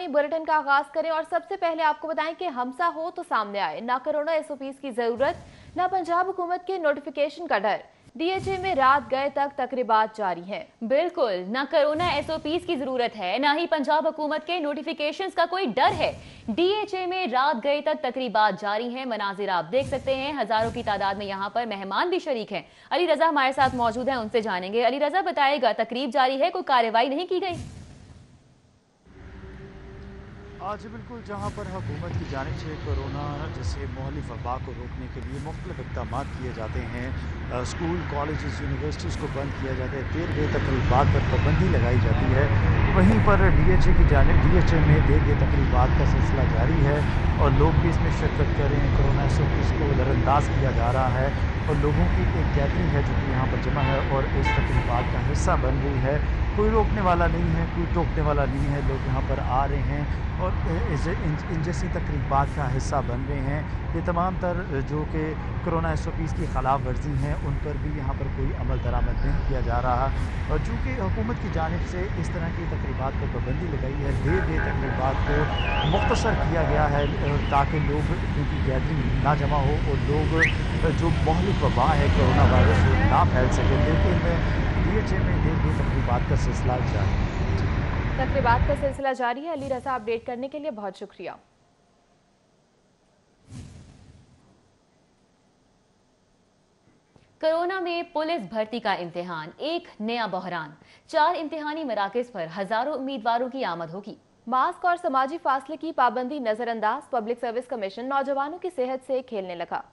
Bulletin का आगाज करें और सबसे पहले आपको बताएं कि हमसा हो तो सामने आए, ना कोरोना एसओपीज की जरूरत, ना पंजाब हुकूमत के नोटिफिकेशन का डर। डीएचए में रात गए तक तकरीबात जारी हैं। बिल्कुल, ना कोरोना एसओपीज की जरूरत है, ना ही पंजाब हुकूमत के नोटिफिकेशंस का कोई डर है। डीएचए में रात गए तक तकरीबात जारी हैं। मनाजिर आप देख सकते हैं, हजारों की तादाद में यहाँ पर मेहमान भी शरीक हैं। अली रजा हमारे साथ मौजूद हैं, उनसे जानेंगे। अली रजा, बताएगा, तकरीब जारी है, कोई कार्रवाई नहीं की गई? आज बिल्कुल जहाँ पर हुकूमत की जानिब से कोरोना जैसे मुहल्लिफ वबा को रोकने के लिए मुख्तलिफ इक़दाम किए जाते हैं, स्कूल कॉलेजेस यूनिवर्सिटीज़ को बंद किया जाता है, देर देर तकरीबात पर पाबंदी लगाई जाती है। वहीं पर डीएचए की जानिब डीएचए में देर देर तकरीबात का सिलसिला जारी है और लोग भी इसमें शिरकत कर रहे हैं। कोरोना एसओपीज़ को नज़रअंदाज किया जा रहा है और लोगों की एक गैदरिंग है जो कि यहाँ पर जमा है और इस तकरीबात का हिस्सा बन गई है। कोई रोकने वाला नहीं है, कोई टोकने वाला नहीं है, लोग यहाँ पर आ रहे हैं और इन जैसी तकरीबात का हिस्सा बन रहे हैं। ये तमाम तर जो कि कोरोना एसओपीज़ की ख़िलाफ़ वर्जी हैं उन पर भी यहाँ पर कोई अमल दरामद नहीं किया जा रहा और चूँकि हुकूमत की जानिब से इस तरह की तकरीबात पर पाबंदी लगाई है, देर देर तकरीबात को मुख्तसर किया गया है ताकि लोग उनकी गैदरिंग ना जमा हो और लोग जो मुहल्लिफ वबा है कोरोना वायरस वो ना फैल सके। लेकिन डीएचए में देर देर तकरीबात का सिलसिला जारी है। तकरीबात का सिलसिला जारी है। अली रजा, अपडेट करने के लिए बहुत शुक्रिया। कोरोना में पुलिस भर्ती का इम्तिहान, एक नया बहरान। 4 इम्तिहानी मराकज पर हजारों उम्मीदवारों की आमद होगी। मास्क और समाजी फासले की पाबंदी नजरअंदाज, पब्लिक सर्विस कमीशन नौजवानों की सेहत से खेलने लगा।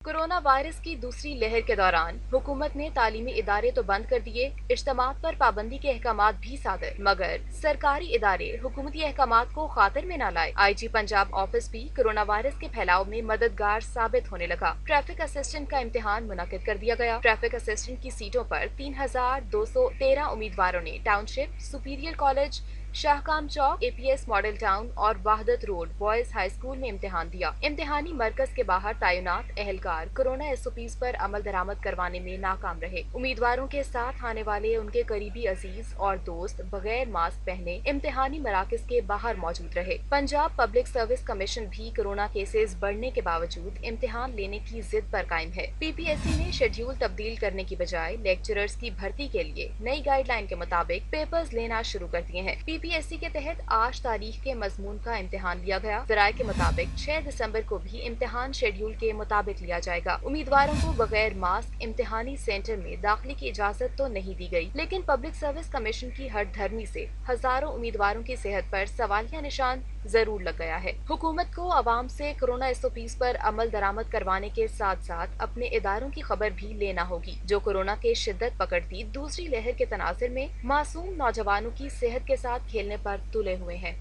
कोरोना वायरस की दूसरी लहर के दौरान हुकूमत ने तालीमी इदारे तो बंद कर दिए, इज्तिमात पर पाबंदी के अहकामात भी सादर, मगर सरकारी इदारे हुकूमती अहकामात को खातिर में न लाए। आईजी पंजाब ऑफिस भी कोरोना वायरस के फैलाव में मददगार साबित होने लगा। ट्रैफिक असिस्टेंट का इम्तिहान मुनक्किद कर दिया गया। ट्रैफिक असिस्टेंट की सीटों पर 3213 उम्मीदवारों ने टाउनशिप, सुपीरियर कॉलेज, शाहकाम चौक, एपीएस मॉडल टाउन और वाहदत रोड बॉयज हाई स्कूल में इम्तिहान दिया। इम्तिहानी मरकज के बाहर तैनात एहलकार कोरोना एसओपीज पर अमल दरामद करवाने में नाकाम रहे। उम्मीदवारों के साथ आने वाले उनके करीबी अजीज और दोस्त बगैर मास्क पहने इम्तिहानी मराकज के बाहर मौजूद रहे। पंजाब पब्लिक सर्विस कमीशन भी कोरोना केसेस बढ़ने के बावजूद इम्तिहान लेने की जिद पर कायम है। पीपीएससी ने शेड्यूल तब्दील करने की बजाय लेक्चरर्स की भर्ती के लिए नई गाइडलाइन के मुताबिक पेपर्स लेना शुरू कर दिए हैं। पीपीएससी के तहत 8 तारीख के मजमून का इम्तिहान लिया गया। जराये के मुताबिक 6 दिसंबर को भी इम्तिहान शेड्यूल के मुताबिक लिया जाएगा। उम्मीदवारों को बगैर मास्क इम्तिहानी सेंटर में दाखिले की इजाजत तो नहीं दी गई, लेकिन पब्लिक सर्विस कमीशन की हठधर्मी से हजारों उम्मीदवारों की सेहत पर सवालिया निशान जरूर लग गया है। हुकूमत को आवाम से कोरोना एसओपीज पर अमल दरामद करवाने के साथ साथ अपने इदारों की खबर भी लेना होगी, जो कोरोना के शिद्दत पकड़ती दूसरी लहर के तनाजुर में मासूम नौजवानों की सेहत के साथ खेलने पर तुले हुए हैं।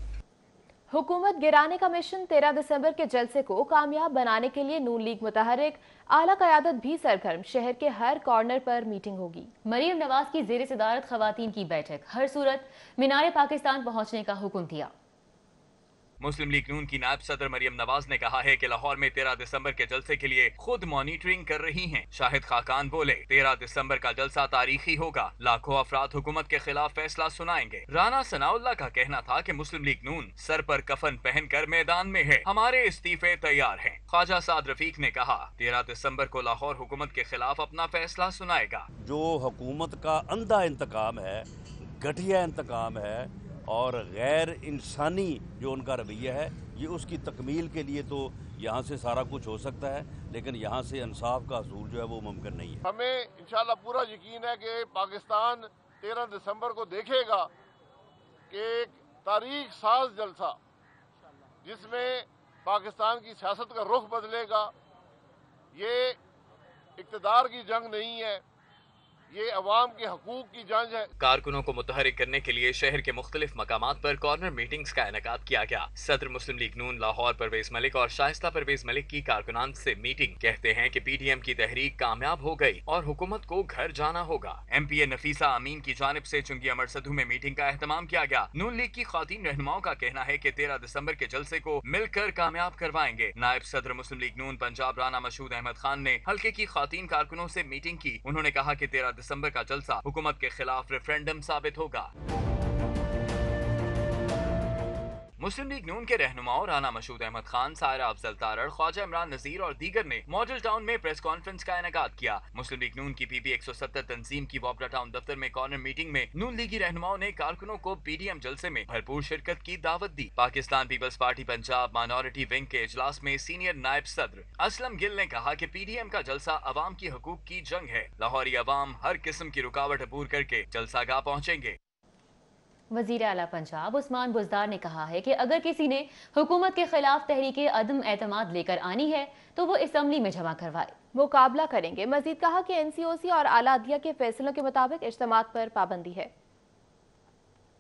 हुकूमत गिराने का मिशन 13 दिसंबर के जलसे को कामयाब बनाने के लिए नून लीग मुतहरिक, आला क़यादत भी सरगर्म। शहर के हर कॉर्नर पर मीटिंग होगी। मरियम नवाज की ज़ेर सदारत खवातीन की बैठक, हर सूरत मीनार पाकिस्तान पहुंचने का हुक्म दिया। मुस्लिम लीग नून की नायब सदर मरियम नवाज ने कहा है कि लाहौर में 13 दिसंबर के जलसे के लिए खुद मॉनिटरिंग कर रही हैं। शाहिद खाकान बोले, 13 दिसंबर का जलसा तारीखी होगा, लाखों अफराद हुकूमत के खिलाफ फैसला सुनाएंगे। राना सनाउल्लाह का कहना था कि मुस्लिम लीग नून सर पर कफन पहनकर मैदान में है, हमारे इस्तीफे तैयार हैं। ख्वाजा साद रफीक ने कहा, 13 दिसंबर को लाहौर हुकूमत के खिलाफ अपना फैसला सुनाएगा। जो हुकूमत का अंधा इंतकाम है, घटिया इंतकाम है और गैर इंसानी जो उनका रवैया है, ये उसकी तकमील के लिए तो यहाँ से सारा कुछ हो सकता है, लेकिन यहाँ से इंसाफ का असूल जो है वो मुमकिन नहीं है। हमें इंशाल्लाह पूरा यकीन है कि पाकिस्तान 13 दिसंबर को देखेगा कि एक तारीख साज जलसा जिसमें पाकिस्तान की सियासत का रुख बदलेगा। ये इक़्तिदार की जंग नहीं है, ये अवाम के हकूक की जंग है। कारकुनों को मुतहरिक करने के लिए शहर के मुख्तलिफ मकामात पर कॉर्नर मीटिंग्स का इनेकाद किया गया। सदर मुस्लिम लीग नून लाहौर परवेज मलिक और शाइस्ता परवेज मलिक की कारकुनान से मीटिंग, कहते हैं कि पीडीएम की तहरीक कामयाब हो गई और हुकूमत को घर जाना होगा। एमपीए नफीसा अमीन की जानिब से चुंगी अमर सदू में मीटिंग का एहतमाम किया गया। नून लीग की खातीन रहनुमाओं का कहना है कि 13 दिसंबर के जलसे को मिलकर कामयाब करवाएंगे। नायब सदर मुस्लिम लीग नून पंजाब राना मशहूद अहमद खान ने हल्के की खातीन कारकुनों से मीटिंग की। उन्होंने कहा कि 13 दिसंबर का जलसा हुकूमत के खिलाफ रेफरेंडम साबित होगा। मुस्लिम लीग नून के रहनुमाओं राना मशहूद अहमद खान, सायरा अफजल तारड़, ख्वाजा इमरान नजीर और दीगर ने मॉडल टाउन में प्रेस कॉन्फ्रेंस का इनेकाद किया। मुस्लिम लीग नून की PP 170 तंजीम की वोपरा टाउन दफ्तर में कॉर्नर मीटिंग में नून लीगी रहनुमाओं ने कारकुनों को PDM जलसे में भरपूर शिरकत की दावत दी। Pakistan peoples Party Punjab minority wing के इजलास में सीनियर नायब सदर असलम गिल ने कहा कि PDM का जलसा अवाम की हकूक की जंग है। लाहौरी अवाम हर किस्म की रुकावट अबूर करके जलसागाह पहुंचेंगे। वजीर आला पंजाब उस्मान बुज़दार ने कहा है कि अगर किसी ने हुकूमत के खिलाफ तहरीके अदम एतमाद लेकर आनी है तो वो असम्बली में जमा करवाए, मुकाबला करेंगे। मजीद कहा कि NCOC और आला अदलिया के फैसलों के मुताबिक इज्तिमात पर पाबंदी है।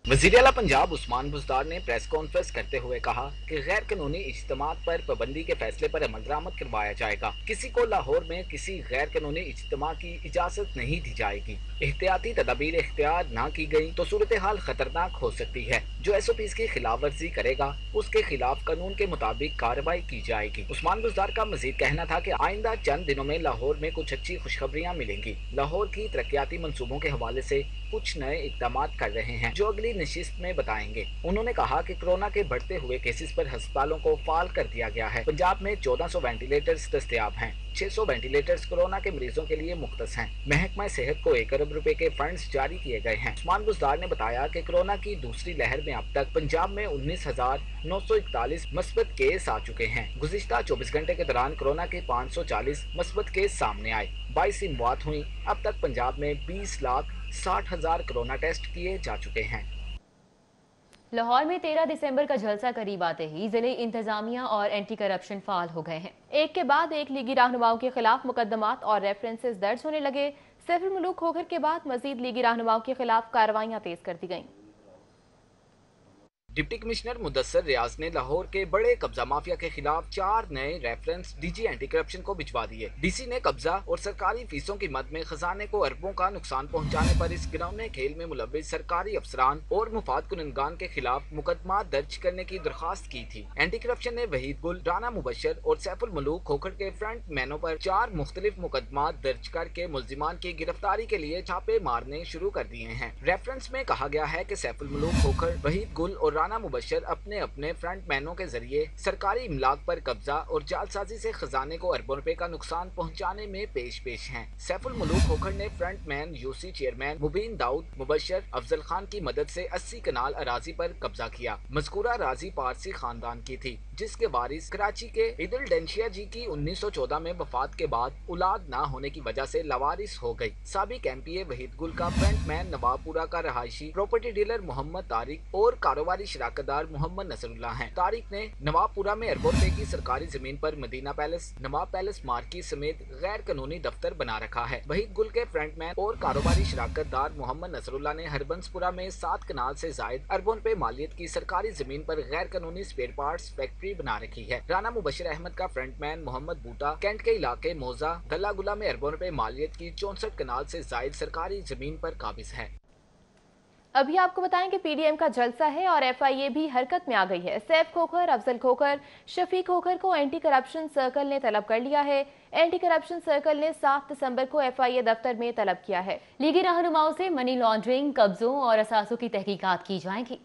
वज़ीर आला पंजाब उस्मान बुज़दार ने प्रेस कॉन्फ्रेंस करते हुए कहा कि गैर कानूनी इज्तिमात पर पाबंदी के फैसले पर अमल दरामद करवाया जाएगा। किसी को लाहौर में किसी गैर कानूनी इज्तिमा की इजाजत नहीं दी जाएगी। एहतियाती तदाबीर इख्तियार न की गई तो सूरत हाल खतरनाक हो सकती है। जो SOPs की खिलाफ वर्जी करेगा उसके खिलाफ कानून के मुताबिक कार्रवाई की जाएगी। उस्मान बुज़दार का मजीद कहना था कि आइंदा चंद दिनों में लाहौर में कुछ अच्छी खुशखबरियाँ मिलेंगी। लाहौर की तरक्याती मंसूबों के हवाले से कुछ नए इक़दाम कर रहे हैं जो अगली नशिस्त में बताएंगे। उन्होंने कहा कि कोरोना के बढ़ते हुए केसेस पर अस्पतालों को फाल कर दिया गया है। पंजाब में 1400 वेंटिलेटर्स दस्तयाब हैं। 600 वेंटिलेटर्स कोरोना के मरीजों के लिए मुख्तस हैं। महकमा सेहत को 1 अरब रुपए के फंड्स जारी किए गए हैं। उस्मान बुज़दार ने बताया कि कोरोना की दूसरी लहर में अब तक पंजाब में 19,941 मस्बत केस आ चुके हैं। गुज़िश्ता 24 घंटे के दौरान कोरोना के 540 मस्बत केस सामने आए। 22 की मौत हुई। अब तक पंजाब में 20,60,000 कोरोना टेस्ट किए जा चुके हैं। लाहौर में 13 दिसंबर का जलसा करीब आते ही जिले इंतजामिया और एंटी करप्शन फाल हो गए हैं। एक के बाद एक लीगी रहनुमाओं के खिलाफ मुकदमात और रेफरेंसेस दर्ज होने लगे। सैफुल मुलूक खोखर के बाद मजीद लीगी रहनुमाओं के खिलाफ कार्रवाइयां तेज कर दी गईं। डिप्टी कमिश्नर मुदस्सर रियाज ने लाहौर के बड़े कब्जा माफिया के खिलाफ 4 नए रेफरेंस DG एंटी करप्शन को भिजवा दिए। DC ने कब्जा और सरकारी फीसों की मद में खजाने को अरबों का नुकसान पहुंचाने पर इस गिरौने खेल में मुलव्विस सरकारी अफसरान और मुफाद कुनंदगान के खिलाफ मुकदमा दर्ज करने की दरखास्त की थी। एंटी करप्शन ने वहीद गुल, राना मुबशर और सैफुल मुलूक खोखर के फ्रंट मैनों पर 4 मुख्तलिफ मुकदमा दर्ज करके मुल्जिमान की गिरफ्तारी के लिए छापे मारने शुरू कर दिए हैं। रेफरेंस में कहा गया है कि सैफुल मुलूक खोखर, वहीद गुल और राना मुबशर अपने अपने फ्रंट मैनों के जरिए सरकारी इमलाक पर कब्जा और जालसाजी से खजाने को अरबों रुपए का नुकसान पहुंचाने में पेश हैं। सैफुल मुलूक खोखर ने फ्रंट मैन UC चेयरमैन मुबीन दाऊद, मुबशर अफजल खान की मदद से 80 कनाल अराजी पर कब्जा किया। मज़कूरा अराजी पारसी खानदान की थी जिसके वारिस कराची के इदुल डेंशिया जी की 1914 में वफात के बाद औलाद न होने की वजह से लवारिस हो गई। साबिक MPA वहीद गुल का फ्रंट मैन नवाबपुरा का रहायशी प्रॉपर्टी डीलर मोहम्मद तारिक और कारोबारी शराकतदार मोहम्मद नसरुल्लाह हैं। तारिक ने नवाबपुरा में अरबों रुपए की सरकारी जमीन पर मदीना पैलेस, नवाब पैलेस मार्की समेत गैर कानूनी दफ्तर बना रखा है। वहीद गुल के फ्रंटमैन और कारोबारी शराकतदार मोहम्मद नसरुल्लाह ने हरबंसपुरा में 7 कनाल से जायद अरबों रुपए मालियत की सरकारी जमीन पर गैर कानूनी स्पेयर पार्ट्स फैक्ट्री बना रखी है। राना मुबशर अहमद का फ्रंटमैन मोहम्मद बूटा कैंट के इलाके मोजा दल्लागुला में अरबों रुपए मालियत की 64 कनाल से जायद सरकारी जमीन पर काबिज है। अभी आपको बताएं कि PDM का जलसा है और FIA भी हरकत में आ गई है। सैफ खोखर, अफजल खोखर, शफीक खोखर को एंटी करप्शन सर्कल ने तलब कर लिया है। एंटी करप्शन सर्कल ने 7 दिसंबर को FIA दफ्तर में तलब किया है। लीगी रहनुमाओं से मनी लॉन्ड्रिंग, कब्जों और असासों की तहकीकात की जाएंगी।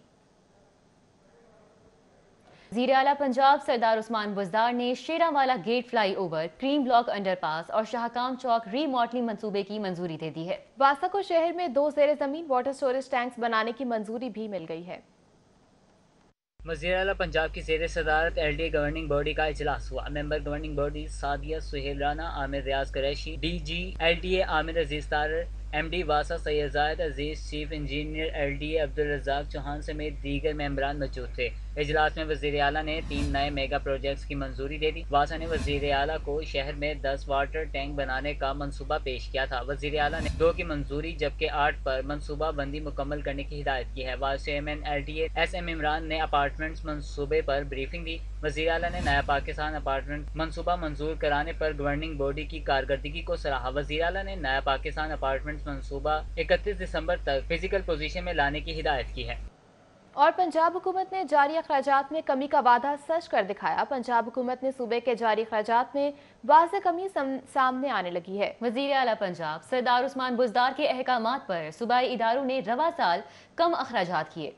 वज़ीर आला पंजाब सरदार उस्मान बुज़दार ने Sherawala gate flyover, Karim block underpass और शाहकाम चौक रीमॉडलिंग मंसूबे की मंजूरी दे दी है। वासा को शहर में 2 ज़ेर ज़मीन वाटर स्टोरेज टैंक्स बनाने की मंजूरी भी मिल गई है। वज़ीर आला पंजाब की ज़ेर सदारत LDA गवर्निंग बॉडी का इजलास हुआ। Member governing body Sadia Suhail Rana, Aamir Riaz Qureshi, DG LDA Aamir Aziz Tarar, MD वासा Syed Zaid Aziz, chief engineer LDA Abdul Razzaq Chauhan समेत दीगर मेंबरान मौजूद थे। इजलास में वज़ीर आला ने 3 नए मेगा प्रोजेक्ट्स की मंजूरी दे दी। वासा ने वज़ीर आला को शहर में 10 वाटर टैंक बनाने का मंसूबा पेश किया था। वज़ीर आला ने 2 की मंजूरी जबकि 8 पर मंसूबा बंदी मुकम्मल करने की हिदायत की है। Vice chairman LDA SM Imran ने अपार्टमेंट्स मंसूबे पर ब्रीफिंग दी। वज़ीर आला ने नया पाकिस्तान अपार्टमेंट मंसूबा मंजूर कराने पर गवर्निंग बॉडी की कारकर्दगी को सराहा। वज़ीर आला ने नया पाकिस्तान अपार्टमेंट मंसूबा 31 दिसंबर तक फिजिकल पोजीशन में लाने की हिदायत की है। और पंजाब हुकूमत ने जारी अखराजात में कमी का वादा सच कर दिखाया। पंजाब हुकूमत ने सूबे के जारी अखराजात में वाज़ेह कमी सामने आने लगी है। वज़ीर आला पंजाब सरदार उस्मान बुज़दार के अहकामात पर सूबाई इदारों ने रवा साल कम अखराजात किए।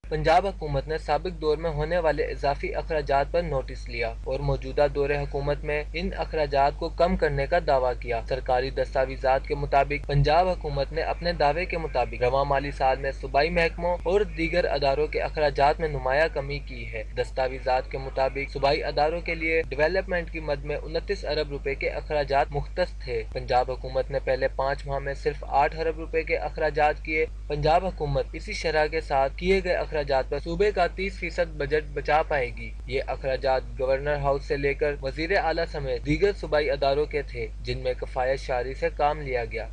पंजाब हुकूमत ने साबिक दौर में होने वाले इजाफी अखराजात पर नोटिस लिया और मौजूदा दौर हुकूमत में इन अखराजात को कम करने का दावा किया। सरकारी दस्तावेजात के मुताबिक पंजाब हुकूमत ने अपने दावे के मुताबिक रवां माली साल में सूबाई महकमों और दीगर अदारों के अखराजात में नुमाया कमी की है। दस्तावेजात के मुताबिक सूबाई अदारों के लिए डेवलपमेंट की मद में 29 अरब रुपए के अखराजात मुख्तस थे। पंजाब हुकूमत ने पहले 5 माह में सिर्फ 8 अरब रुपए के अखराजात किए। पंजाब हुकूमत इसी शरह के साथ किए गए अखराजात पर सूबे का 30% बजट बचा पाएगी। ये अखराजात गवर्नर हाउस से लेकर वजीर आला समेत दीगर सूबाई अदारों के थे, जिनमें कफायत शारी से काम लिया गया।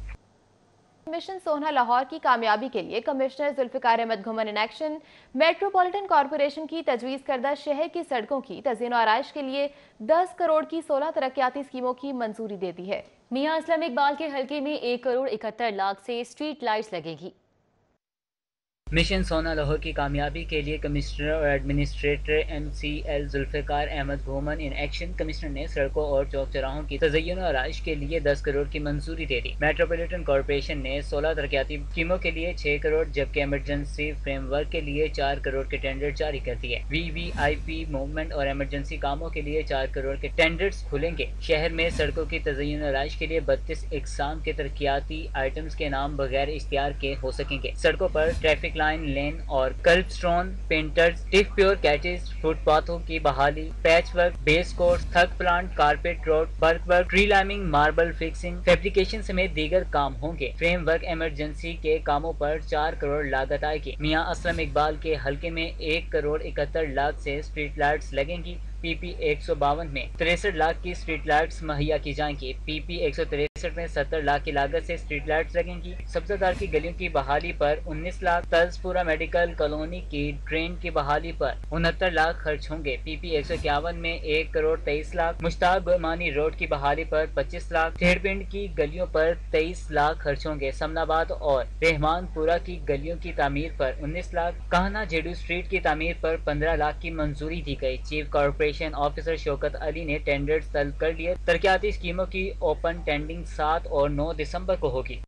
मिशन सोना लाहौर की कामयाबी के लिए कमिश्नर जुल्फिकार अहमद घुमन इन एक्शन। मेट्रोपॉलिटन कॉरपोरेशन की तजवीज़ करदा शहर की सड़कों की तज़ीन आराइश के लिए 10 करोड़ की 16 तरक्याती स्कीमों की मंजूरी दे दी है। मियां असलम इकबाल के हल्के में 1 करोड़ 71 लाख से स्ट्रीट लाइट्स लगेगी। मिशन सोना लाहौर की कामयाबी के लिए कमिश्नर और एडमिनिस्ट्रेटर MCL जुल्फिकार अहमद घुमन इन एक्शन। कमिश्नर ने सड़कों और चौक चौराहों की तज़य्युन और आराइश के लिए 10 करोड़ की मंजूरी दे दी। मेट्रोपॉलिटन कॉरपोरेशन ने 16 तरक्याती स्कीमों के लिए 6 करोड़ जबकि इमरजेंसी फ्रेमवर्क के लिए 4 करोड़ के टेंडर जारी कर दिए। VVIP मूवमेंट और इमरजेंसी कामों के लिए 4 करोड़ के टेंडर्स खुलेंगे। शहर में सड़कों की तज़य्युन और आराइश के लिए 32 इकसाम के तरक्याती आइटम्स के नाम बगैर इख्तियार के हो सकेंगे। सड़कों पर ट्रैफिक लाइन, लेन और कर्ब स्टोन, पेंटर्स, टिफ प्योर कैचेज, फुटपाथों की बहाली, पैच वर्क, बेस कोर्स, थक plant, carpet road, berm work, tree liming, marble fixing, fabrication समेत दीगर काम होंगे। फ्रेम वर्क इमरजेंसी के कामों पर 4 करोड़ लागत आएगी। मियां असलम इकबाल के हल्के में 1 करोड़ 71 लाख से स्ट्रीट लाइट्स लगेंगी। PP 152 में 63 लाख की स्ट्रीट लाइट्स मुहैया की जाएंगी। PP 163 में 70 लाख की लागत से स्ट्रीट लाइट्स लगेंगी। सब्जादार की गलियों की बहाली पर 19 लाख, तजपुरा मेडिकल कॉलोनी की ड्रेन की बहाली पर 69 लाख खर्च होंगे। PP 151 में 1 करोड़ 23 लाख, मुश्ताक गुरमानी रोड की बहाली पर 25 लाख, ठेड़पिंड की गलियों पर 23 लाख खर्च होंगे। समनाबाद और रहमानपुरा की गलियों की तामीर पर 19 लाख, कान्हा जेडू स्ट्रीट की तामीर पर 15 लाख की मंजूरी दी गई। Chief corporation officer Shaukat Ali ने टेंडर्स तलब कर लिए। तरक्याती स्कीमों की ओपन टेंडिंग 7 और 9 दिसंबर को होगी।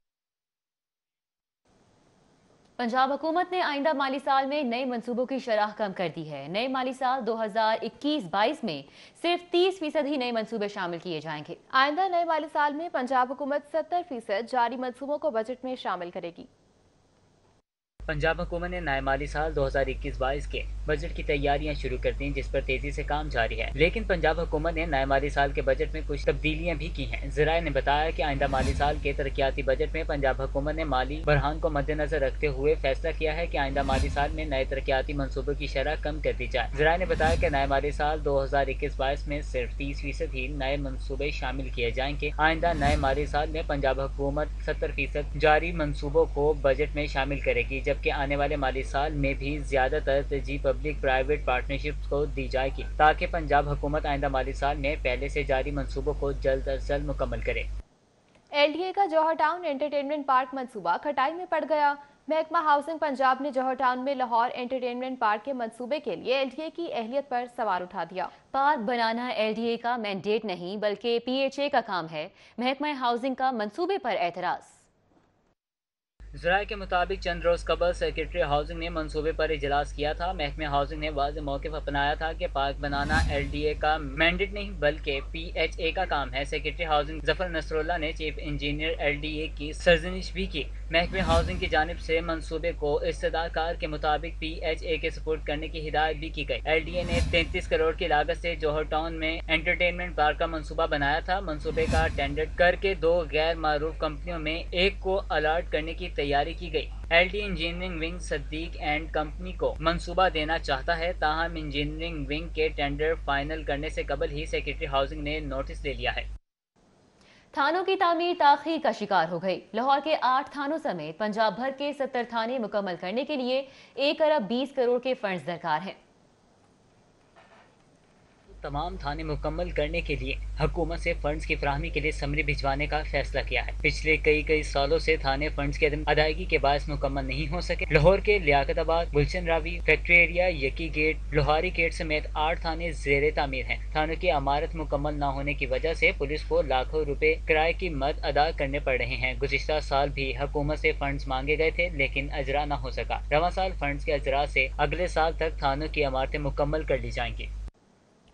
पंजाब हुकूमत ने आइंदा माली साल में नए मंसूबों की शरह कम कर दी है। नए माली साल 2021-22 में सिर्फ 30% ही नए मंसूबे शामिल किए जाएंगे। आइंदा नए माली साल में पंजाब हुकूमत 70% जारी मंसूबों को बजट में शामिल करेगी। पंजाब हुकूमत ने नए माली साल 2021-22 के बजट की तैयारियां शुरू कर दी, जिस पर तेजी से काम जारी है। लेकिन पंजाब हुकूमत ने नए माली साल के बजट में कुछ तब्दीलियां भी की हैं। ज़राए ने बताया कि आइंदा माली साल के तरक्याती बजट में पंजाब हुकूमत ने माली बरहान को मद्देनजर रखते हुए फैसला किया है कि आइंदा माली साल में नए तरक्याती मंसूबों की शरह कम कर दी जाए। ज़राए ने बताया कि नए माली साल 2021-22 में सिर्फ 30% ही नए मंसूबे शामिल किए जाएंगे। आइंदा नए माली साल में पंजाब हुकूमत 70% जारी मंसूबों को बजट में शामिल करेगी, जबकि आने वाले माली साल में भी ज्यादातर तरजीह पब्लिक प्राइवेट पार्टनरशिप्स को दी जाएगी, ताकि पंजाब हुकूमत आइंदा माली साल में पहले से जारी मंसूबों को जल्द अज जल्द मुकम्मल करे। LDA का जौहर टाउन एंटरटेनमेंट पार्क मंसूबा खटाई में पड़ गया। महकमा हाउसिंग पंजाब ने जौहर टाउन में लाहौर एंटरटेनमेंट पार्क के मंसूबे के लिए LDA की अहलियत पर सवाल उठा दिया। पार्क बनाना LDA का मैंडेट नहीं बल्कि PHA का काम है। महकमा हाउसिंग का मंसूबे पर एतराज। ज़राए के मुताबिक चंद रोज कबल सेक्रेटरी हाउसिंग ने मंसूबे पर इजलास किया था। महकमे हाउसिंग ने वाज़ेह मौक़िफ़ अपनाया था कि पार्क बनाना LDA का मैंडेट नहीं बल्कि PHA का काम है। सेक्रेटरी हाउसिंग जफर नसरुल्लाह ने चीफ इंजीनियर LDA की सरजनिश भी की। महकमे हाउसिंग की जानिब से मंसूबे को इस्तदाकार के मुताबिक PHA के सपोर्ट करने की हिदायत भी की गई। LDA ने 33 करोड़ की लागत से जौहर टाउन में एंटरटेनमेंट पार्क का मंसूबा बनाया था। मंसूबे का टेंडर करके 2 गैर मारूफ कंपनियों में एक को अलर्ट करने की तैयारी की गई। LDA engineering wing Siddique and company को मंसूबा देना चाहता है, ताहम इंजीनियरिंग विंग के टेंडर फाइनल करने से कबल ही सेक्रेटरी हाउसिंग ने नोटिस ले लिया है। थानों की तामीर ताखीर का शिकार हो गई। लाहौर के 8 थानों समेत पंजाब भर के 70 थाने मुकम्मल करने के लिए 1 अरब 20 करोड़ के फंड्स दरकार हैं। तमाम थाने मुकम्मल करने के लिए हुकूमत से फंड्स की फराहमी के लिए समरी भिजवाने का फैसला किया है। पिछले कई सालों से थाने फंड्स की अदायगी के बायस मुकम्मल नहीं हो सके। लाहौर के Liaquatabad, Gulshan Ravi, factory area, Yakki gate, Lohari gate समेत 8 थाने ज़ेरे तामीर हैं। थानों की इमारत मुकम्मल न होने की वजह से पुलिस को लाखों रुपए किराए की मद अदा करने पड़ रहे हैं। गुज़िश्ता साल भी हुकूमत से फंड्स मांगे गए थे लेकिन अजरा न हो सका। रवां साल फंड्स के अजरा से अगले साल तक थानों की इमारतें मुकम्मल कर ली जाएंगी।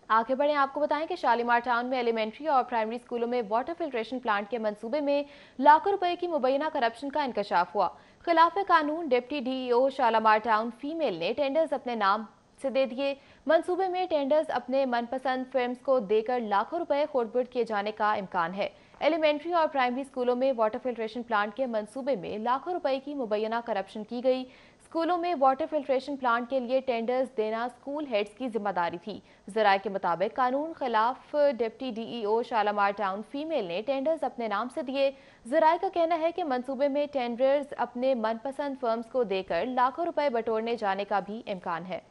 आगे बढ़ें, आपको बताएं कि शालीमार टाउन में एलिमेंट्री और प्राइमरी स्कूलों में वाटर फिल्ट्रेशन प्लांट के मंसूबे में लाखों रुपए की मुबैना करप्शन का इंकशाफ हुआ। खिलाफ कानून deputy DEO Shalimar town female ने टेंडर्स अपने नाम से दे दिए। मंसूबे में टेंडर्स अपने मनपसंद फर्म्स को देकर लाखों रुपए खोट-बुट किए जाने का इम्कान है। एलिमेंट्री और प्राइमरी स्कूलों में वाटर फिल्ट्रेशन प्लांट के मंसूबे में लाखों रुपए की मुबैना करप्शन की गई। स्कूलों में वाटर फिल्ट्रेशन प्लांट के लिए टेंडर्स देना स्कूल हेड्स की जिम्मेदारी थी। ज़राए के मुताबिक कानून खिलाफ deputy DEO Shalimar town female ने टेंडर्स अपने नाम से दिए। ज़राए का कहना है कि मंसूबे में टेंडर्स अपने मनपसंद फर्म्स को देकर लाखों रुपए बटोरने जाने का भी इम्कान है।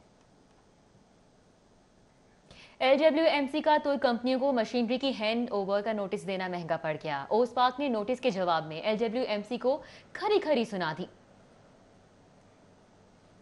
LWMC का तुर्क कंपनियों को मशीनरी की हैंड ओवर का नोटिस देना महंगा पड़ गया। ओसपाक ने नोटिस के जवाब में LWMC को खरी सुना दी।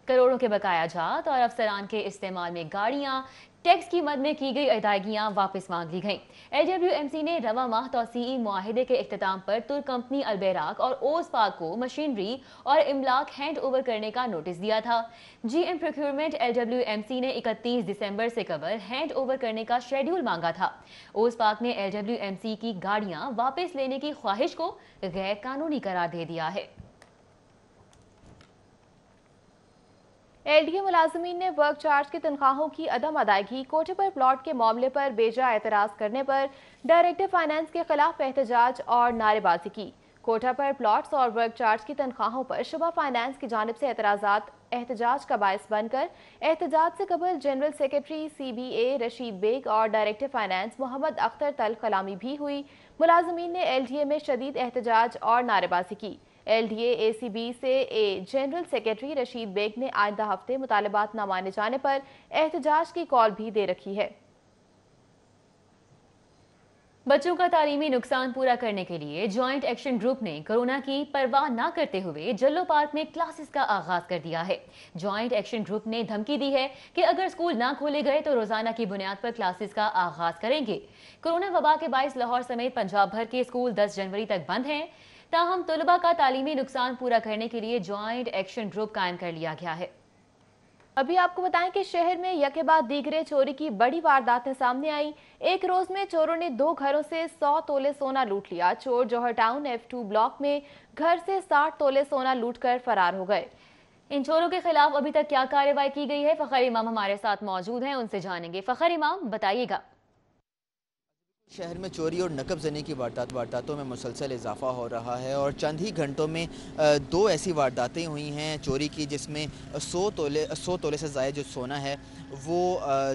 करोड़ों के बकाया जात और अफसरान के इस्तेमाल में गाड़ियां, टैक्स की मद में की गई अदायगियां वापस मांग ली गईं। LWMC ने रवा माह तौसीई मुआहिदे के इख्तिताम पर तुर्क कंपनी अलबेराक और ओसपाक को मशीनरी और इमलाक हैंड ओवर करने का नोटिस दिया था। GM प्रोक्योरमेंट LWMC ने 31 दिसंबर से कबल हैंड ओवर करने का शेड्यूल मांगा था। ओसपाक ने LWMC की गाड़ियां वापस लेने की ख्वाहिश को गैर कानूनी करार दे दिया है। LDA मुलाजमीन ने वर्क चार्ज की तनख्वाहों की अदम अदायगी, कोठे पर प्लॉट के मामले पर बेजा एतराज करने पर डायरेक्टर फाइनेंस के खिलाफ एहतजाज और नारेबाजी की। कोठा पर प्लॉट्स और वर्क चार्ज की तनख्वाहों पर शुबा फाइनेंस की जानिब से एतराजात एहतजाज का बायस बनकर एहतजाज से कबल general secretary CBA Rashid Baig और डायरेक्टर फाइनेंस मोहम्मद अख्तर तल कलामी भी हुई। मुलाजमीन ने LDA में शदीद एहतजाज और नारेबाजी की। LDA ACB से जनरल सेक्रेटरी रशीद बेग ने आइंदा हफ्ते मुतालबात न माने जाने पर एहतजाज की कॉल भी दे रखी है। बच्चों का तालीमी नुकसान पूरा करने के लिए जॉइंट एक्शन ग्रुप ने कोरोना की परवाह न करते हुए जल्लो पार्क में क्लासेस का आगाज कर दिया है। जॉइंट एक्शन ग्रुप ने धमकी दी है कि अगर स्कूल ना खोले गए तो रोजाना की बुनियाद पर क्लासेस का आगाज करेंगे। कोरोना वबा के बायस लाहौर समेत पंजाब भर के स्कूल 10 जनवरी तक बंद हैं। ताहम तलबा का तालीमी नुकसान पूरा करने के लिए जॉइंट एक्शन ग्रुप कायम कर लिया गया है। अभी आपको बताएं कि शहर में यके बाद दीगरे चोरी की बड़ी वारदातें सामने आई। एक रोज में चोरों ने 2 घरों से 100 तोले सोना लूट लिया। चोर जौहर टाउन F2 ब्लॉक में घर से 60 तोले सोना लूटकर फरार हो गए। इन चोरों के खिलाफ अभी तक क्या कार्रवाई की गई है, फखर इमाम हमारे साथ मौजूद हैं, उनसे जानेंगे। फखर इमाम, बताइएगा। शहर में चोरी और नकब जनी की वारदातों में मुसलसल इजाफा हो रहा है और चंद ही घंटों में 2 ऐसी वारदातें हुई हैं चोरी की, जिसमें 100 तोले से ज़ायद जो सोना है वो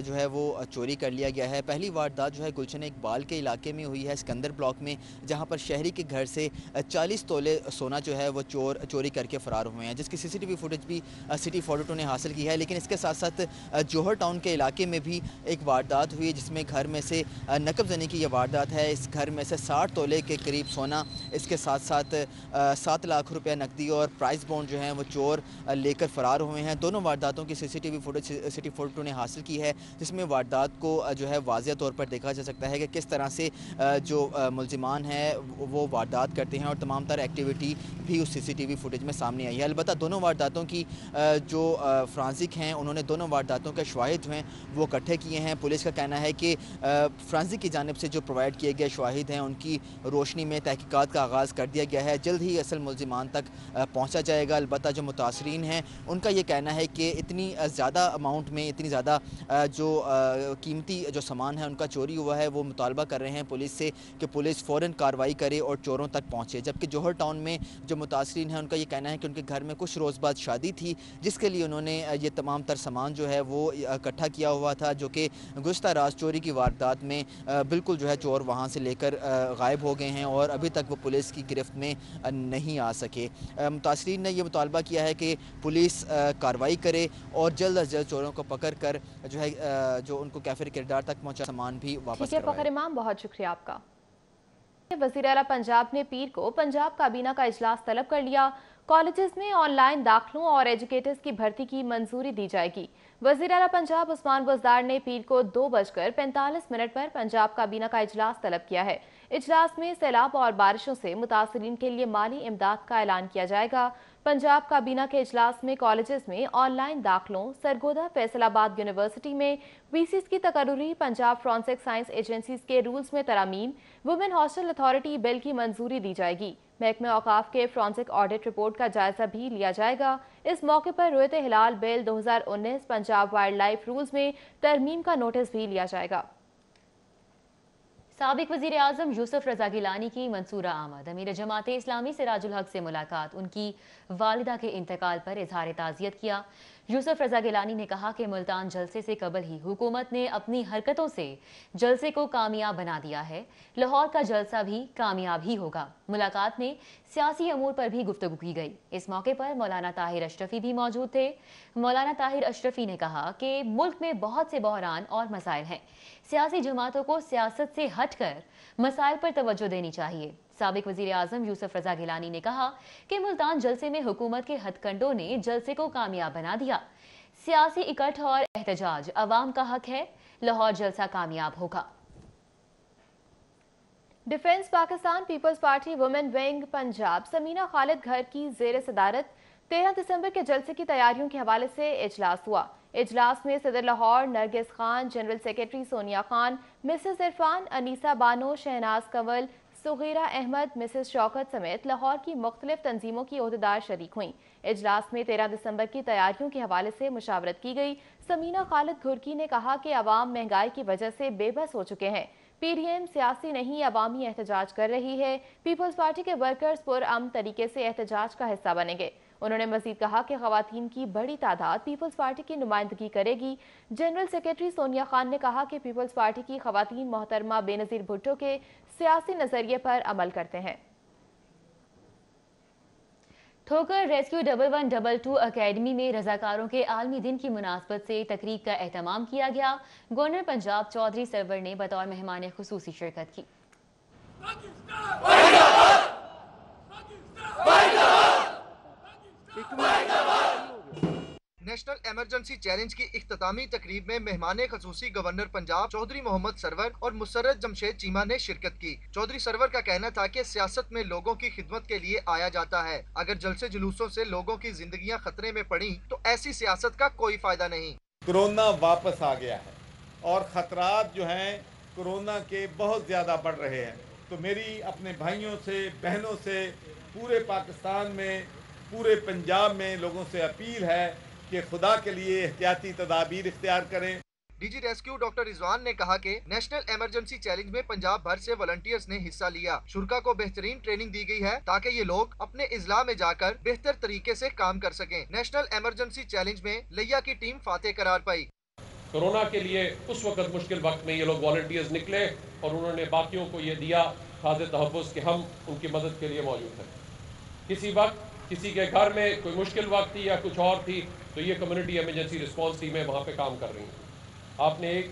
जो है वो चोरी कर लिया गया है। पहली वारदात जो है गुलशन इकबाल के इलाके में हुई है, सिकंदर ब्लॉक में, जहां पर शहरी के घर से 40 तोले सोना जो है वो चोरी करके फ़रार हुए हैं, जिसकी CCTV फुटेज भी सिटी 42 ने हासिल की है। लेकिन इसके साथ साथ जौहर टाउन के इलाके में भी एक वारदात हुई जिसमें घर में से नकब जनी की वारदात है। इस घर में से 60 तोले के करीब सोना, इसके साथ साथ 7 लाख रुपया नकदी और प्राइस बॉन्ड जो हैं वो चोर लेकर फरार हुए हैं। दोनों वारदातों की CCTV फुटेज सिटी 42 ने हासिल की है, जिसमें वारदात को जो है वाज़िया तौर पर देखा जा सकता है कि किस तरह से जो मुल्ज़िमान हैं वो वारदात करते हैं और तमाम तर एक्टिविटी भी उस CCTV फुटेज में सामने आई है। अलबत्ता दोनों वारदातों की जो फ्रांसिक हैं उन्होंने दोनों वारदातों के शवाहिद हैं वो इकट्ठे किए हैं। पुलिस का कहना है कि फ्रांसिक की जानिब से जो प्रोवाइड किए गए शवाहिद हैं उनकी रोशनी में तहकीकात का आगाज़ कर दिया गया है। जल्द ही असल मुल्ज़िमान तक पहुँचा जाएगा। अलबत्ता जो मुतासरीन हैं उनका ये कहना है कि इतनी ज़्यादा अमाउंट में इतनी ज़्यादा जो कीमती जो सामान है उनका चोरी हुआ है, वो मुतालबा कर रहे हैं पुलिस से कि पुलिस फ़ौरन कार्रवाई करे और चोरों तक पहुँचे। जबकि जौहर टाउन में जो मुतासरीन हैं उनका ये कहना है कि उनके घर में कुछ रोज़ बाद शादी थी, जिसके लिए उन्होंने ये तमाम तर सामान जो है वो इकट्ठा किया हुआ था, जो कि गुज़श्ता रात चोरी की वारदात में बिल्कुल जो जो है चोर वहाँ से लेकर गायब हो गए हैं और अभी तक वो पुलिस की गिरफ्त में नहीं आ सके। मुतासरीन ने ये मुतालबा किया है कि पुलिस कार्रवाई करे और जल्द अज जल्द चोरों को पकड़ कर जो है जो उनको कैफे किरदार तक पहुँचा सामान भी वापस करवाए। फ़खर इमाम, बहुत शुक्रिया आपका। वज़ीर आला पंजाब ने पीर को पंजाब काबीना का इजलास तलब कर लिया। कॉलेजेस में ऑनलाइन दाखिलों और एजुकेटर्स की भर्ती की मंजूरी दी जाएगी। वज़ीर आला पंजाब उस्मान बुज़दार ने पीर को 2:45 पर पंजाब काबीना का इजलास तलब किया है। इजलास में सैलाब और बारिशों से मुतासरीन के लिए माली इमदाद का ऐलान किया जाएगा। पंजाब काबीना के इजलास में कॉलेजेस में ऑनलाइन दाखिलों, सरगोदा फैसलाबाद यूनिवर्सिटी में वीसीज की तकर्रुरी, पंजाब फॉरेंसिक साइंस एजेंसीज के रूल्स में तरमीम, वुमेन हॉस्टल अथॉरिटी बिल की मंजूरी दी जाएगी। महकमे औकाफ के फॉरेंसिक ऑडिट रिपोर्ट का जायजा भी लिया जाएगा। इस मौके पर रुयत हिलाल bill 2019 Punjab wildlife rules में तरमीम का नोटिस भी लिया जाएगा। साबिक वज़ीर आज़म यूसुफ रज़ा गिलानी की मंसूरा आमद। अमीर जमात इस्लामी सिराजुल हक से मुलाकात, उनकी वालिदा के इंतकाल पर इजहार ताज़ियत किया। यूसुफ रज़ा गिलानी ने कहा कि मुल्तान जलसे से कबल ही हुकूमत ने अपनी हरकतों से जलसे को कामयाब बना दिया है। लाहौर का जलसा भी कामयाब ही होगा। मुलाकात में सियासी अमूर पर भी गुफ्तगू की गई। इस मौके पर मौलाना ताहिर अशरफी भी मौजूद थे। मौलाना ताहिर अशरफी ने कहा कि मुल्क में बहुत से बहरान और मसाइल हैं। सियासी जमातों को सियासत से हटकर मसाइल पर तवज्जो देनी चाहिए। साबिक वज़ीर आज़म यूसुफ रज़ा गिलानी ने कहा कि मुल्तान जलसे में हुकूमत के हथकंडों ने जलसे को कामयाब बना दिया। सियासी इकट्ठ और एहतजाज अवाम का हक है। लाहौर जलसा कामयाब होगा। Defence Pakistan peoples party women wing Punjab Samina Khalid घर की ज़ेर सदारत 13 दिसंबर के जलसे की तैयारियों के हवाले से इजलास हुआ। इजलास में सदर Lahore Nargis Khan, general secretary Sonia Khan, Mrs Irfan, Anisa Bano, Shahnaz Kanwal, Sughra Ahmed, Mrs Shaukat समेत लाहौर की मुख्तलिफ तंजीमों की ओहदेदार शरीक हुई। इजलास में 13 दिसंबर की तैयारियों के हवाले से मुशावरत की गई। समीना खालिद घुरकी ने कहा कि अवाम महंगाई की वजह से बेबस हो चुके हैं। पीडीएम सियासी नहीं अवामी एहतजाज कर रही है। पीपल्स पार्टी के वर्कर्स पुरअमन तरीके से एहतजाज का हिस्सा बनेंगे। उन्होंने मजीद कहा कि खवातीन की बड़ी तादाद पीपल्स पार्टी की नुमाइंदगी करेगी। जनरल सेक्रेटरी सोनिया खान ने कहा कि पीपल्स पार्टी की खवातीन मोहतरमा बेनज़ीर भुट्टो के सियासी नजरिए पर अमल करते हैं। ठोकर रेस्क्यू 1122 अकेडमी में रजाकारों के आलमी दिन की मुनासबत से तकरीब का एहतमाम किया गया। गवर्नर पंजाब चौधरी सरवर ने बतौर मेहमान खुसूसी शिरकत की। नेशनल इमरजेंसी चैलेंज की इख्तितामी तकरीब में मेहमान खसूसी गवर्नर पंजाब चौधरी मोहम्मद सरवर और मुसर्रत जमशेद चीमा ने शिरकत की। चौधरी सरवर का कहना था कि सियासत में लोगों की खिदमत के लिए आया जाता है। अगर जलसे जुलूसों से लोगों की जिंदगियां खतरे में पड़ी तो ऐसी सियासत का कोई फायदा नहीं। कोरोना वापस आ गया है और खतरात जो हैं कोरोना के बहुत ज्यादा बढ़ रहे हैं। तो मेरी अपने भाइयों से, बहनों से, पूरे पाकिस्तान में, पूरे पंजाब में लोगों से अपील है कि खुदा के लिए एहतियाती तदाबीर इख्तियार करें। डीजी रेस्क्यू डॉक्टर रिजवान ने कहा कि नेशनल इमरजेंसी चैलेंज में पंजाब भर से वॉलंटियर्स ने हिस्सा लिया। शुरा को बेहतरीन ट्रेनिंग दी गई है ताकि ये लोग अपने इजला में जाकर बेहतर तरीके से काम कर सकें। नेशनल इमरजेंसी चैलेंज में लिया की टीम फातेह करार पाई। कोरोना के लिए उस वक्त मुश्किल वक्त में ये लोग वॉलंटियर्स निकले और उन्होंने बाकियों को ये दिया खातिर तहफ़्फ़ुज़ कि हम उनकी मदद के लिए मौजूद हैं। किसी वक्त किसी के घर में कोई मुश्किल वक्त थी या कुछ और थी तो ये कम्युनिटी इमरजेंसी रिस्पांस टीमें वहाँ पे काम कर रही हैं। आपने एक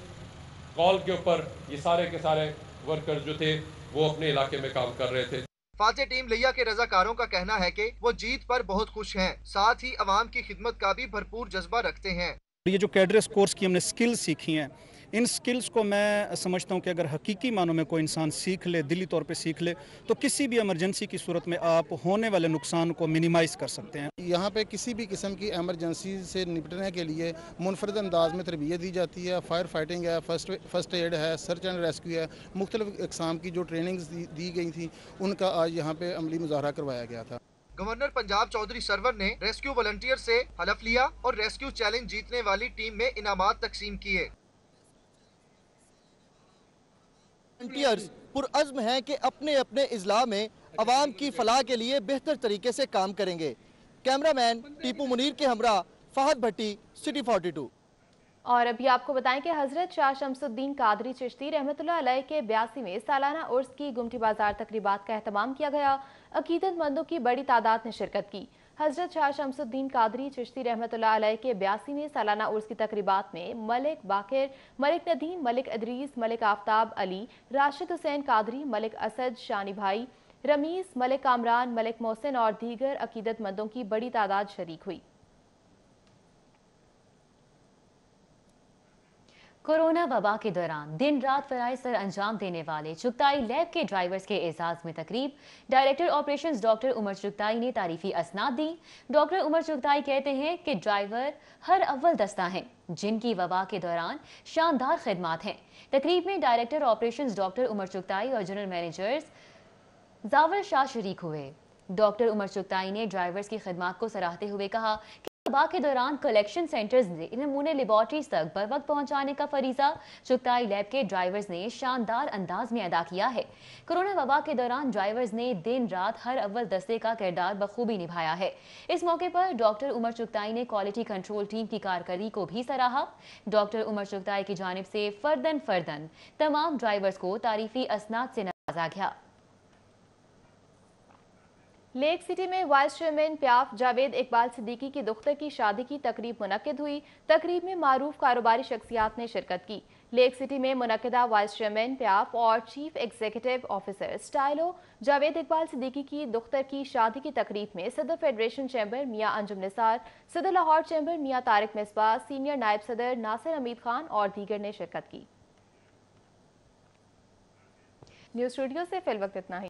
कॉल के ऊपर ये सारे के सारे वर्कर्स जो थे वो अपने इलाके में काम कर रहे थे। फातेह टीम लिया के रजाकारों का कहना है कि वो जीत पर बहुत खुश हैं, साथ ही अवाम की खिदमत का भी भरपूर जज्बा रखते हैं। ये जो कैडरेस कोर्स की हमने स्किल्स सीखी हैं, इन स्किल्स को मैं समझता हूँ कि अगर हकीकी मानों में कोई इंसान सीख ले, दिली तौर पे सीख ले, तो किसी भी इमरजेंसी की सूरत में आप होने वाले नुकसान को मिनिमाइज़ कर सकते हैं। यहाँ पे किसी भी किस्म की एमरजेंसी से निपटने के लिए मुनफरद अंदाज में तरबियत दी जाती है। फायर फाइटिंग है, फर्स्ट एड है, सर्च एंड रेस्क्यू है, मुख्तलिफ इकसाम की जो ट्रेनिंग्स दी गई थी उनका आज यहाँ पे अमली मुजाहरा करवाया गया था। गवर्नर पंजाब चौधरी सरवर ने रेस्क्यू वॉलंटियर से हलफ लिया और रेस्क्यू चैलेंज जीतने वाली टीम में इनामात तकसीम किए। वॉलंटियर्स पुरअज़्म हैं कि अपने अपने इजला में अवाम की फलाह के लिए बेहतर तरीके से काम करेंगे। कैमरामैन टीपू मुनीर के हमरा फहद भट्टी, सिटी 42। और अभी आपको बताएं कि हजरत शाह शमसुद्दीन कादरी चिश्ती रहमतुल्लाह अलैह के 82वें सालाना उर्स की गुमटी बाजार तकरीबात का एहतमाम किया गया। अकीदतमंदों की बड़ी तादाद ने शिरकत की। हजरत शाह शमसुद्दीन कादरी चिश्ती रहमतुल्लाह अलैह के 82वें सालाना उर्स की तकरीबात में मलिक बाकिर, मलिक नदीम, मलिक इदरीस, मलिक आफ्ताब अली, राशिद हुसैन कादरी, मलिक असद शानी भाई, रमीज, मलिक कामरान, मलिक मोहसिन और दीगर अकीदतमंदों की बड़ी तादाद शरीक हुई। कोरोना वबा के दौरान दिन रात फराइज सर अंजाम देने वाले चुगताई लैब के ड्राइवर्स के एजाज में तकरीब। Director operations doctor Umar Chughtai ने तारीफी असनाद दी। डॉक्टर उमर चुगताई कहते हैं कि ड्राइवर हर अव्वल दस्ता हैं जिनकी वबा के दौरान शानदार खिदमात हैं। तकरीब में director operations doctor Umar Chughtai और जनरल मैनेजर्स जावर शाह शरीक हुए। डॉक्टर उमर चुगताई ने ड्राइवर्स की खिदमात को सराहते हुए कहा कि वबा के दौरान कलेक्शन सेंटर्स ने नमूने लेबॉर्ट्रीज तक बर वक्त पहुंचाने का फरीजा चुगताई लैब के ड्राइवर्स ने शानदार अंदाज में अदा किया है। कोरोना वबा के दौरान ड्राइवर्स ने दिन रात हर अव्वल दस्ते का किरदार बखूबी निभाया है। इस मौके पर डॉक्टर उमर चुगताई ने क्वालिटी कंट्रोल टीम की कारकर्दगी को भी सराहा। डॉक्टर उमर चुगताई की जानिब से फर्दन तमाम ड्राइवर्स को तारीफी असनाद से नवाजा गया। लेक सिटी में वाइस चेयरमैन प्याफ जावेद इकबाल सिद्दीकी की दुख्तर की शादी की तकरीब मुनक्किद हुई। तकरीब में मारूफ कारोबारी शख्सियात ने शिरकत की। लेक सिटी में मुनक्किदा वाइस चेयरमैन प्याफ और chief executive officer Stylo Javed Iqbal Siddiqui की दुख्तर की शादी की तकरीब में सदर फेडरेशन चैम्बर मियां अंजुम निसार, सदर लाहौर चैम्बर मियां तारिक मिसबा, सीनियर नायब सदर नासिर हमीद खान और दीगर ने शिरकत की। न्यूज़ स्टूडियो से फिल वक्त इतना ही।